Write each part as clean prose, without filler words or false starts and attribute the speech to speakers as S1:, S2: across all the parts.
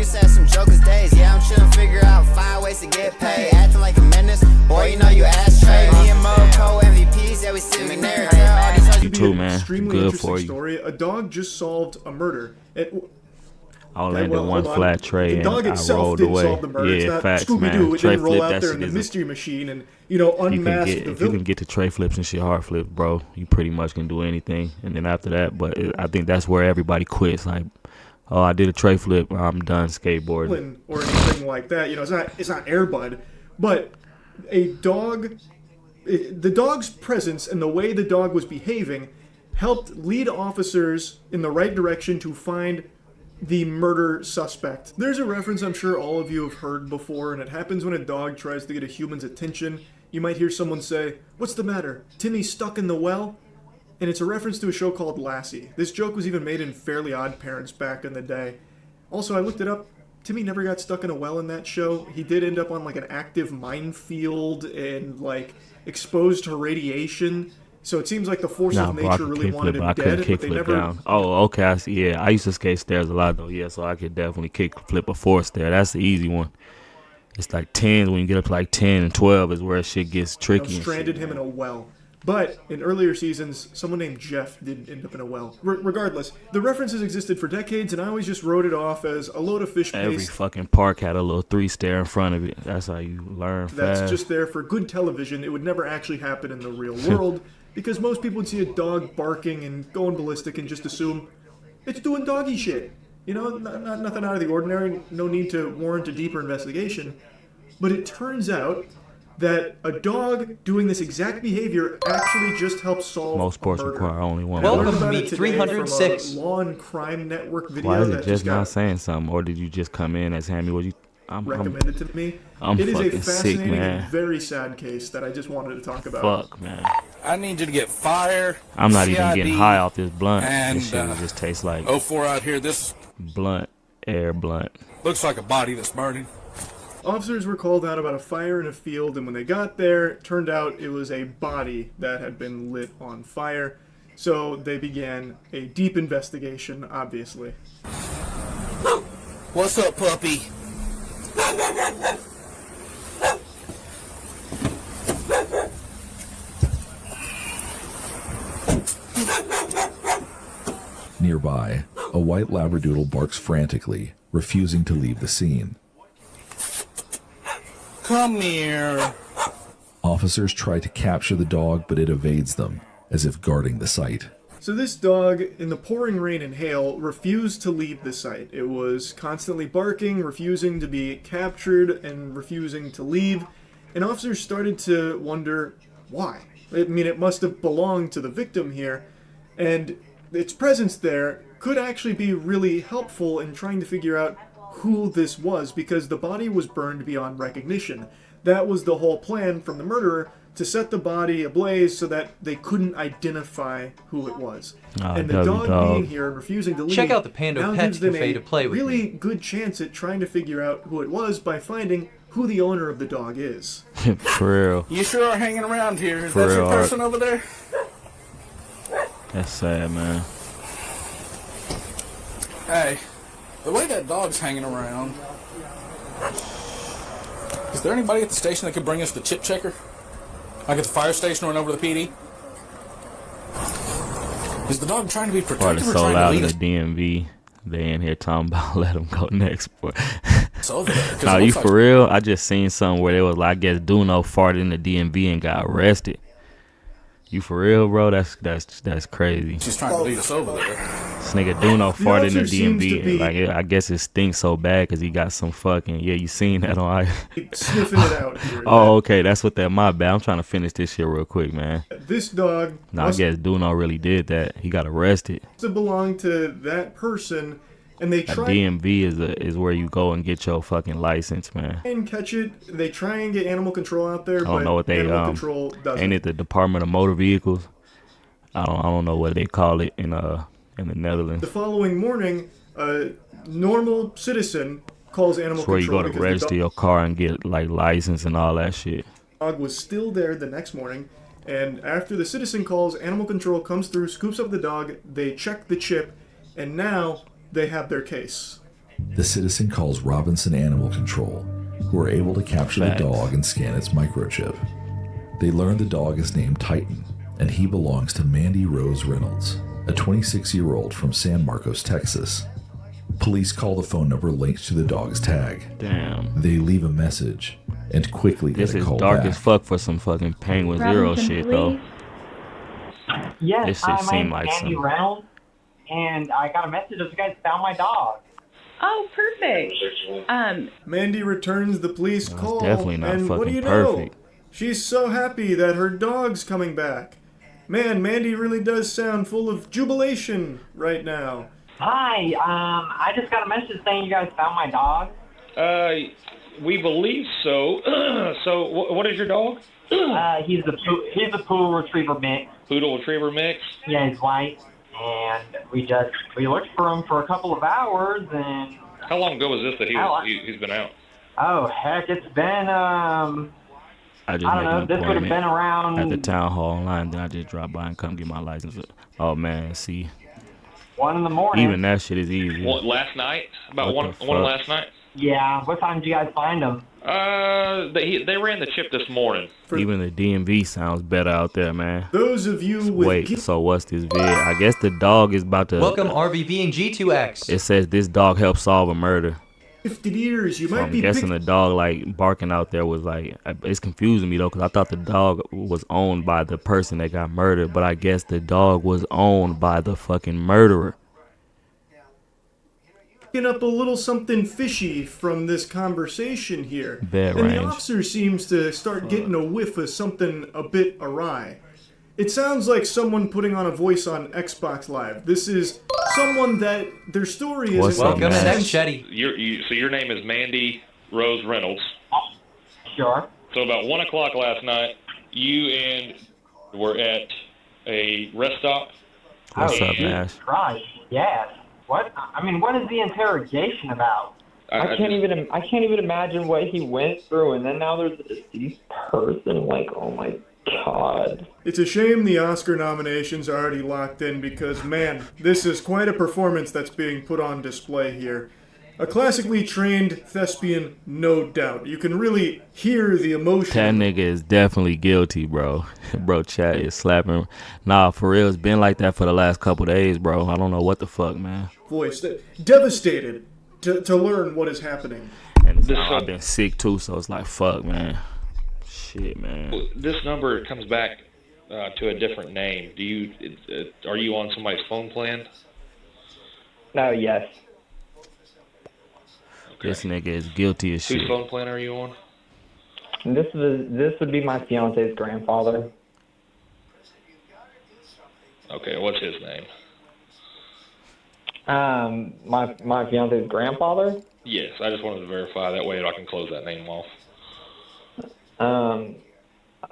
S1: used to have some jokers days. Yeah, I'm chillin', figure out 5 ways to get paid. Acting like a menace, boy, you know you ashtray. Me and Mo, co-MVPs, yeah, we sitting there.
S2: You too, man. Good for you.
S3: Story. A dog just solved a murder.
S2: I landed one flat tray and I rolled away.
S3: Solve the murder.
S2: Yeah, facts, man.
S3: It
S2: Tray
S3: didn't roll
S2: flip,
S3: out
S2: that
S3: there
S2: shit
S3: in the
S2: is
S3: mystery machine and, you know, unmask the villain.
S2: If you can get the tray flips and shit hard flip, bro, you pretty much can do anything. And then after that, I think that's where everybody quits. Like, oh, I did a tray flip, I'm done skateboarding.
S3: Or anything like that. You know, it's not Air Bud, but a dog, the dog's presence and the way the dog was behaving helped lead officers in the right direction to find the murder suspect. There's a reference I'm sure all of you have heard before, and it happens when a dog tries to get a human's attention. You might hear someone say, "What's the matter? Timmy's stuck in the well?" And it's a reference to a show called Lassie. This joke was even made in Fairly Odd Parents back in the day. Also, I looked it up. Timmy never got stuck in a well in that show. He did end up on like an active minefield and like exposed to radiation. So it seems like the force of nature really wanted him dead, but they never...
S2: down. Oh, okay, I see. Yeah, I used to skate stairs a lot, though. Yeah, so I could definitely kick flip a 4 stair. That's the easy one. It's like 10s. When you get up to like 10 and 12 is where shit gets tricky.
S3: Stranded him in a well. But in earlier seasons, someone named Jeff did end up in a well. Regardless, the references existed for decades, and I always just wrote it off as a load of fish paste.
S2: Every fucking park had a little 3 stair in front of it. That's how you learn fast.
S3: That's just there for good television. It would never actually happen in the real world. Because most people would see a dog barking and going ballistic and just assume it's doing doggy shit. You know, not nothing out of the ordinary, no need to warrant a deeper investigation. But it turns out that a dog doing this exact behavior actually just helps solve
S2: most sports
S3: murder.
S2: require only one.
S4: Welcome to Meet 306.
S3: Law and Crime Network video.
S2: Why is it just not saying something? Or did you just come in as Hammy? What you?
S3: Recommended to me.
S2: I'm
S3: it is a
S2: fucking
S3: fascinating
S2: sick, man.
S3: and very sad case that I just wanted to talk about.
S2: Fuck, man.
S5: I need you to get fire.
S2: I'm not
S5: CID,
S2: even getting high off this blunt.
S5: And
S2: this shit just tastes like
S5: 04 out here. This
S2: blunt, air blunt.
S5: looks like a body that's burning.
S3: Officers were called out about a fire in a field, and when they got there, it turned out it was a body that had been lit on fire. So they began a deep investigation, obviously.
S5: What's up, puppy?
S6: Nearby, a white labradoodle barks frantically, refusing to leave the scene.
S5: Come here.
S6: Officers try to capture the dog, but it evades them, as if guarding the site.
S3: So this dog, in the pouring rain and hail, refused to leave the site. It was constantly barking, refusing to be captured, and refusing to leave. And officers started to wonder why. I mean, it must have belonged to the victim here, and its presence there could actually be really helpful in trying to figure out who this was, because the body was burned beyond recognition. That was the whole plan from the murderer, to set the body ablaze so that they couldn't identify who it was. And the dog being here and refusing to leave
S4: Check out the Panda
S3: now
S4: Pet
S3: gives them
S4: Cafe
S3: a
S4: to play with
S3: really
S4: me.
S3: good chance at trying to figure out who it was by finding who the owner of the dog is.
S2: For real.
S5: You sure are hanging around here. Is
S2: For
S5: that your
S2: real,
S5: person over there?
S2: That's sad, man.
S5: Hey, the way that dog's hanging around, is there anybody at the station that could bring us the chip checker? Like at the fire station or over to the PD? Is the dog trying to be protective
S2: Probably
S5: or
S2: so
S5: trying
S2: loud
S5: to
S2: in
S5: lead
S2: the
S5: us?
S2: DMV. They in here talking about let them go next. Boy.
S5: It's over there. 'Cause
S2: Nah,
S5: it
S2: you
S5: looks
S2: for
S5: like-
S2: real? I just seen something where they was like, I guess Duno farted in the DMV and got arrested. You for real, bro? That's crazy.
S5: She's trying to lead us over there.
S2: This nigga Duno farted in the
S3: officer seems to
S2: DMV.
S3: be-
S2: Like, I guess it stinks so bad because he got some fucking... Yeah, you seen that on...
S3: Sniffing it out here.
S2: Oh, okay. That's what that... My bad. I'm trying to finish this shit real quick, man.
S3: This dog
S2: Nah, I
S3: must
S2: guess Duno really did that. He got arrested.
S3: have belonged to that person, and they
S2: A
S3: try
S2: DMV is where you go and get your fucking license, man.
S3: and catch it. They try and get animal control out there,
S2: I don't
S3: but
S2: know what they
S3: animal control doesn't.
S2: ain't it the Department of Motor Vehicles? I don't know what they call it in the Netherlands.
S3: The following morning, a normal citizen calls animal
S2: That's where you
S3: control
S2: go to
S3: because
S2: register your car and get like license and all that shit.
S3: the dog was still there the next morning. And after the citizen calls, animal control comes through, scoops up the dog, they check the chip, and now they have their case.
S6: The citizen calls Robinson Animal Control, who are able to capture the dog and scan its microchip. They learn the dog is named Titan, and he belongs to Mandy Rose Reynolds, a 26-year-old from San Marcos, Texas. Police call the phone number linked to the dog's tag.
S2: Damn.
S6: They leave a message and quickly get
S2: This
S6: a
S2: is
S6: call
S2: dark
S6: back.
S2: as fuck for some fucking Penguin Zero shit, though.
S7: Yes,
S2: This shit
S7: hi,
S2: seem
S7: my
S2: like
S7: name's Andy
S2: some-
S7: Reynolds, and I got a message that you guys found my dog.
S8: Oh, perfect.
S3: Mandy returns the police call,
S2: definitely not
S3: and what do
S2: fucking
S3: you know?
S2: perfect.
S3: She's so happy that her dog's coming back. Man, Mandy really does sound full of jubilation right now.
S7: Hi, I just got a message saying you guys found my dog.
S9: We believe so. So, what is your dog?
S7: He's a poodle retriever mix.
S9: Poodle retriever mix.
S7: Yeah, he's white, and we looked for him for a couple of hours, and
S9: How long ago was this that he's been out?
S7: oh heck, it's been
S2: I just
S7: I don't
S2: make
S7: know.
S2: an
S7: This would have
S2: appointment
S7: been around
S2: at the town hall online. Then I just drop by and come get my license. Oh man, see,
S7: 1 in the morning.
S2: even that shit is easy.
S9: Last night? About
S2: What the
S9: one
S2: fuck?
S9: last night?
S7: Yeah. What time did you guys find him?
S9: They ran the chip this morning.
S2: Even the DMV sounds better out there, man.
S3: Those of you with
S2: Wait, so what's this vid? I guess the dog is about to.
S4: Welcome RVB and G2X.
S2: It says this dog helped solve a murder.
S3: 50 years, you
S2: So
S3: might
S2: I'm
S3: be
S2: guessing the dog like barking out there was like, it's confusing me though, because I thought the dog was owned by the person that got murdered, but I guess the dog was owned by the fucking murderer.
S3: picking up a little something fishy from this conversation here.
S2: Bad
S3: and
S2: range.
S3: the officer seems to start getting a whiff of something a bit awry. It sounds like someone putting on a voice on Xbox Live. This is someone that their story
S2: What's
S3: isn't...
S2: up,
S4: Welcome to
S2: man?
S4: Next Shetty.
S9: So your name is Mandy Rose Reynolds.
S7: Sure.
S9: So about 1 o'clock last night, you and were at a rest stop.
S2: What's up,
S7: Jesus
S2: Nash?
S7: Christ. Yes. What? I mean, what is the interrogation about?
S10: I can't even imagine what he went through, and then now there's a deceased person. Like, oh my god.
S3: It's a shame the Oscar nominations are already locked in because, man, this is quite a performance that's being put on display here. A classically trained thespian, no doubt. You can really hear the emotion.
S2: That nigga is definitely guilty, bro. Bro, chat is slapping. Nah, for real, it's been like that for the last couple days, bro. I don't know what the fuck, man.
S3: Voice. Devastated to learn what is happening.
S2: And I've been sick too, so it's like, fuck, man. Shit, man.
S9: This number comes back to a different name. Are you on somebody's phone plan?
S10: No, yes.
S9: Okay.
S2: This nigga is guilty as
S9: Whose
S2: shit.
S9: phone plan are you on?
S10: This would be my fiance's grandfather.
S9: Okay, what's his name?
S10: My fiance's grandfather.
S9: Yes, I just wanted to verify. That way I can close that name off.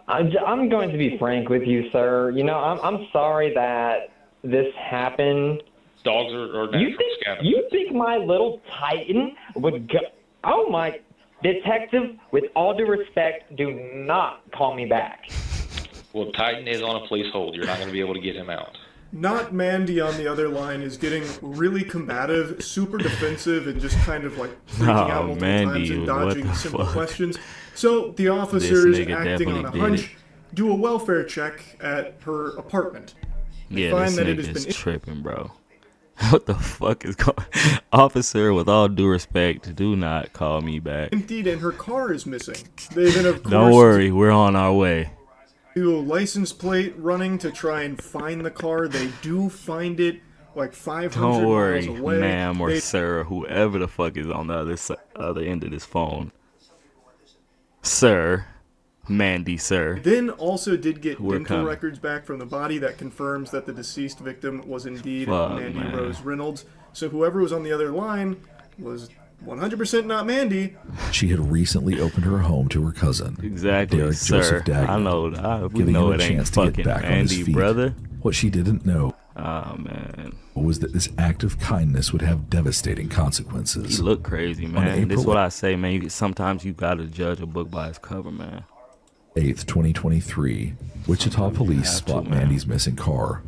S10: I'm going to be frank with you, sir. You know, I'm sorry that this happened.
S9: Dogs are natural scavengers.
S10: You think my little Titan would go? Oh my, detective! With all due respect, do not call me back.
S9: Well, Titan is on a police hold. You're not going to be able to get him out.
S3: Not Mandy on the other line is getting really combative, super defensive, and just kind of like freaking out multiple times and dodging simple questions. So the officers,
S2: nigga
S3: acting on a
S2: definitely did
S3: hunch, do a welfare check at her apartment. They
S2: Yeah,
S3: find
S2: this
S3: that it has
S2: nigga is
S3: been
S2: tripping, bro. What the fuck is going Officer, with all due respect, do not call me back.
S3: emptied and her car is missing. They then, of course,
S2: Don't worry, we're on our way.
S3: do a license plate running to try and find the car. They do find it like 500
S2: Don't worry,
S3: miles away.
S2: ma'am or
S3: They-
S2: sir, whoever the fuck is on the other end of this phone. Sir, Mandy, sir.
S3: Then also did get
S2: We're
S3: dental
S2: coming.
S3: records back from the body that confirms that the deceased victim was indeed
S2: Fuck,
S3: Mandy
S2: man.
S3: Rose Reynolds. So whoever was on the other line was 100% not Mandy.
S6: She had recently opened her home to her cousin,
S2: Exactly,
S6: Derek
S2: sir.
S6: Joseph Dagnall,
S2: I know. We
S6: giving
S2: know
S6: him
S2: it
S6: a
S2: ain't
S6: chance to get
S2: fucking
S6: back on his
S2: Mandy,
S6: feet.
S2: brother.
S6: What she didn't know
S2: Oh man,
S6: was that this act of kindness would have devastating consequences.
S2: he look crazy, man. This
S6: April
S2: is what I say, man. Sometimes you gotta judge a book by its cover, man.
S6: 8th, 2023, Wichita police
S2: have to,
S6: spot
S2: man.
S6: Mandy's missing car.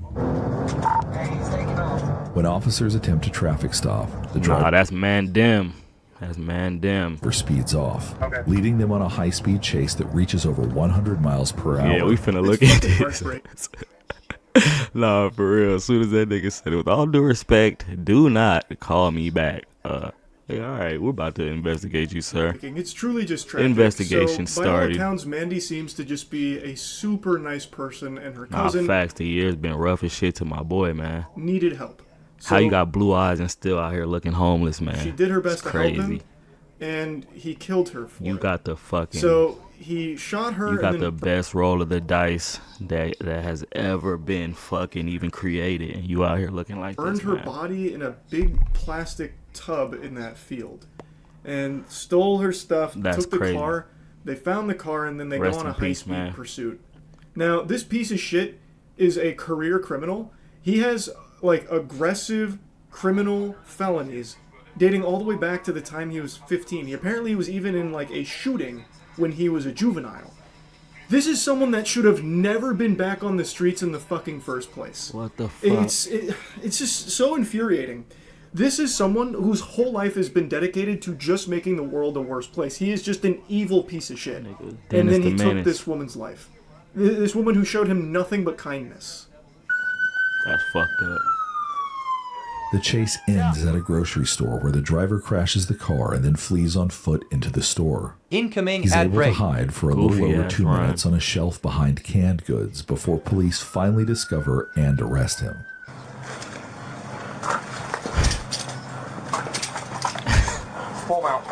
S6: When officers attempt a traffic stop, the driver
S2: that's Mandem. That's Mandem.
S6: speeds off, leading them on a high-speed chase that reaches over 100 miles per hour.
S2: Yeah, we finna look at this. Nah, for real. As soon as that nigga said it, with all due respect, do not call me back. Hey, all right, we're about to investigate you, sir.
S3: It's truly just tragic.
S2: Investigation
S3: so,
S2: started.
S3: By all accounts, Mandy seems to just be a super nice person, and her cousin
S2: Facts, the year's been rough as shit to my boy, man.
S3: needed help. So
S2: How you got blue eyes and still out here looking homeless, man?
S3: She did her best
S2: It's
S3: to help
S2: crazy.
S3: him, and he killed her for
S2: You
S3: it.
S2: got the fucking.
S3: So he shot her.
S2: You got
S3: and
S2: the
S3: then
S2: best roll of the dice that has ever been fucking even created, and you out here looking like
S3: burned
S2: this,
S3: her
S2: man.
S3: body in a big plastic tub in that field, and stole her stuff.
S2: That's
S3: took the
S2: crazy.
S3: car. They found the car, and then they
S2: Rest
S3: go on
S2: in
S3: a
S2: peace,
S3: high-speed
S2: man.
S3: pursuit. Now, this piece of shit is a career criminal. He has like aggressive criminal felonies dating all the way back to the time he was 15. He apparently was even in like a shooting when he was a juvenile. This is someone that should have never been back on the streets in the fucking first place.
S2: What the fuck?
S3: It's just so infuriating. This is someone whose whole life has been dedicated to just making the world a worse place. He is just an evil piece of shit. And then he took this woman's life. This woman who showed him nothing but kindness.
S2: That's fucked up.
S6: The chase ends at a grocery store where the driver crashes the car and then flees on foot into the store.
S4: Incoming
S6: He's
S4: ad
S6: able
S4: break.
S6: to hide for a little
S2: Goofy
S6: over
S2: ass
S6: 2
S2: rhyme.
S6: minutes on a shelf behind canned goods before police finally discover and arrest him.
S10: Pull out.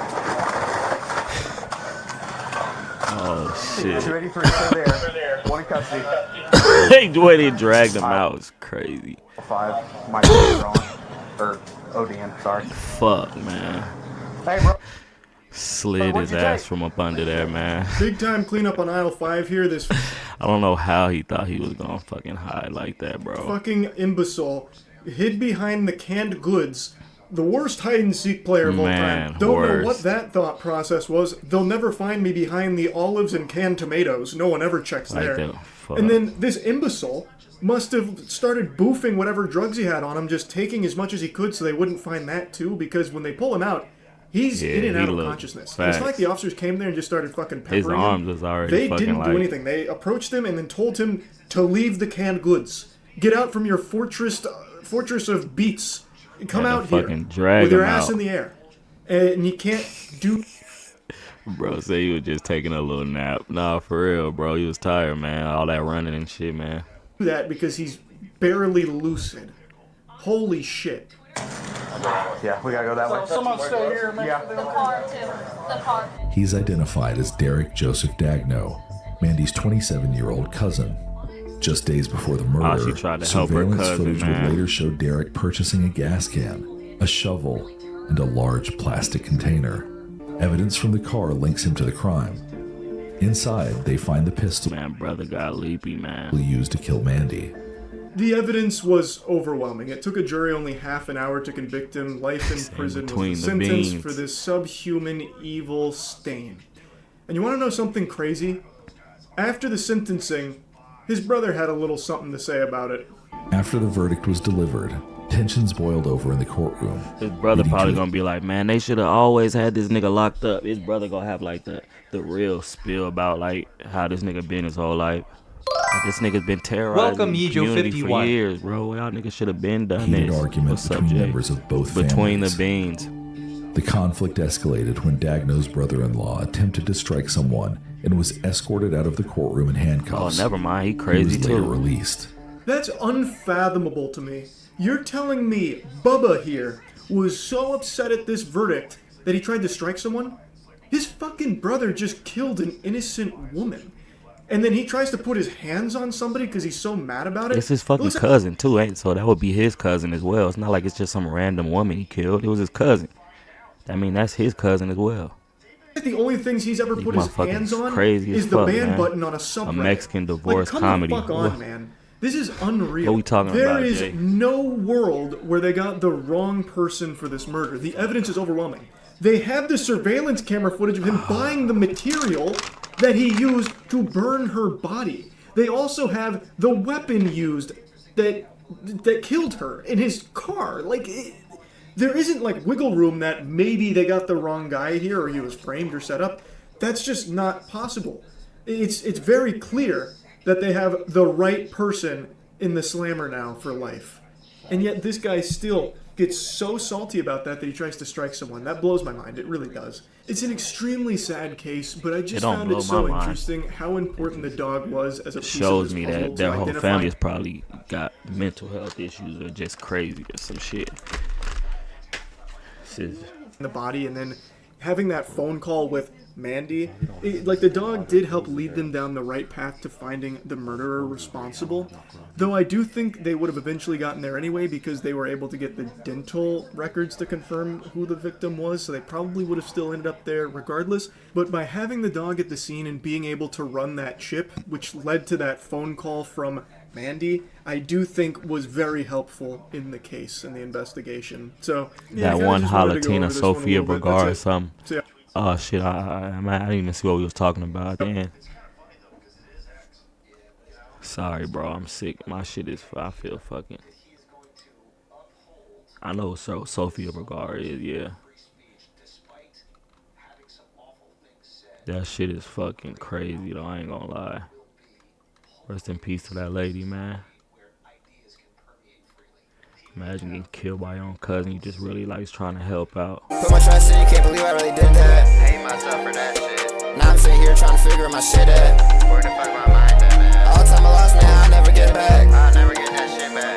S2: Oh shit.
S10: Ready for there. One in custody.
S2: The way they dragged him out was crazy.
S10: 5. Might be wrong. Or ODN, sorry.
S2: Fuck, man.
S10: Hey, bro.
S2: Slid
S10: What'd
S2: his
S10: you
S2: ass
S10: take?
S2: from up under there, man.
S3: Big time cleanup on aisle 5 here. This
S2: I don't know how he thought he was gonna fucking hide like that, bro.
S3: fucking imbecile hid behind the canned goods. The worst hide-and-seek player of all
S2: Man,
S3: time. Don't know
S2: worst.
S3: what that thought process was. They'll never find me behind the olives and canned tomatoes. No one ever checks
S2: Like
S3: there.
S2: that. Fuck.
S3: And then this imbecile must have started boofing whatever drugs he had on him, just taking as much as he could so they wouldn't find that too, because when they pull him out, he's
S2: Yeah,
S3: in and
S2: he
S3: out of
S2: looked
S3: consciousness.
S2: facts.
S3: It's not like the officers came there and just started fucking peppering
S2: His arms
S3: him.
S2: was already
S3: They
S2: fucking
S3: didn't
S2: like.
S3: do anything. They approached him and then told him to leave the canned goods. Get out from your fortress of beets. Come
S2: Had to
S3: out here
S2: fucking drag
S3: with your
S2: him
S3: ass
S2: out.
S3: in the air. And you can't do
S2: Bro, say he was just taking a little nap. Nah, for real, bro. He was tired, man. All that running and shit, man.
S3: that because he's barely lucid. Holy shit.
S10: Yeah, we gotta go that way.
S5: Someone stay here and make
S10: Yeah.
S5: the
S8: car too. The car.
S6: He's identified as Derek Joseph Dagno, Mandy's 27-year-old cousin. Just days before the murder,
S2: she tried to help her
S6: surveillance
S2: cousin,
S6: footage
S2: man.
S6: would later show Derek purchasing a gas can, a shovel, and a large plastic container. Evidence from the car links him to the crime. Inside, they find the pistol
S2: Man, brother got leapy, man.
S6: used to kill Mandy.
S3: The evidence was overwhelming. It took a jury only half an hour to convict him. Life in prison was
S2: between
S3: the
S2: the
S3: sentence
S2: beans.
S3: for this subhuman evil stain. And you want to know something crazy? After the sentencing, his brother had a little something to say about it.
S6: After the verdict was delivered, tensions boiled over in the courtroom.
S2: His brother
S6: leading
S2: probably
S6: to-
S2: gonna be like, man, they should have always had this nigga locked up. His brother gonna have like the real spill about like how this nigga been his whole life. Like, this nigga's been terrorizing
S4: Welcome,
S2: the
S4: Yejo
S2: community
S4: 51.
S2: for years, bro. Y'all niggas should have been done
S6: Heated
S2: this.
S6: argument
S2: What's up,
S6: between
S2: Jay?
S6: members of both
S2: Between
S6: families.
S2: the beans.
S6: The conflict escalated when Dagno's brother-in-law attempted to strike someone and was escorted out of the courtroom in
S2: Oh,
S6: handcuffs.
S2: never mind. He
S6: He
S2: crazy
S6: was later
S2: too.
S6: released.
S3: That's unfathomable to me. You're telling me Bubba here was so upset at this verdict that he tried to strike someone? His fucking brother just killed an innocent woman. And then he tries to put his hands on somebody because he's so mad about it?
S2: It's his fucking
S3: Listen,
S2: cousin too, ain't it? So that would be his cousin as well. It's not like it's just some random woman he killed. It was his cousin. I mean, that's his cousin as well.
S3: the only things he's ever put his
S2: motherfuckers
S3: hands on
S2: crazy as
S3: is the
S2: fuck,
S3: ban
S2: man.
S3: button on a subreddit.
S2: A Mexican
S3: Like,
S2: divorce
S3: come
S2: comedy.
S3: the fuck on,
S2: What?
S3: man. This is unreal.
S2: What we talking
S3: There
S2: about,
S3: is
S2: Jay?
S3: no world where they got the wrong person for this murder. The evidence is overwhelming. They have the surveillance camera footage of him buying the material that he used to burn her body. They also have the weapon used that that killed her in his car. Like, there isn't like wiggle room that maybe they got the wrong guy here or he was framed or set up. That's just not possible. It's very clear that they have the right person in the slammer now for life. And yet this guy still gets so salty about that he tries to strike someone. That blows my mind. It really does. It's an extremely sad case, but I just found it so interesting how important the dog was as a piece of this puzzle.
S2: Shows me that their whole family's probably got mental health issues or just crazy or some shit.
S3: The body, and then having that phone call with Mandy, like the dog did help lead them down the right path to finding the murderer responsible. Though I do think they would have eventually gotten there anyway because they were able to get the dental records to confirm who the victim was, so they probably would have still ended up there regardless. But by having the dog at the scene and being able to run that chip, which led to that phone call from Mandy, I do think was very helpful in the case and the investigation. So yeah,
S2: that one Halatina Sophia Vergara or something.
S3: So, yeah.
S2: Oh shit, I didn't even see what we was talking about. Damn. Sorry, bro, I'm sick. My shit is, I feel fucking. I know Sophia Vergara is, yeah. That shit is fucking crazy though, I ain't gonna lie. Rest in peace to that lady, man. Imagine getting killed by your own cousin. You just really like trying to help out.
S1: Put my trust in you, can't believe I really did that. Hate myself for that shit. Now I'm sitting here trying to figure my shit at. Where the fuck my mind at, man? All the time I lost, man, I'll never get back. I'll never get that shit back.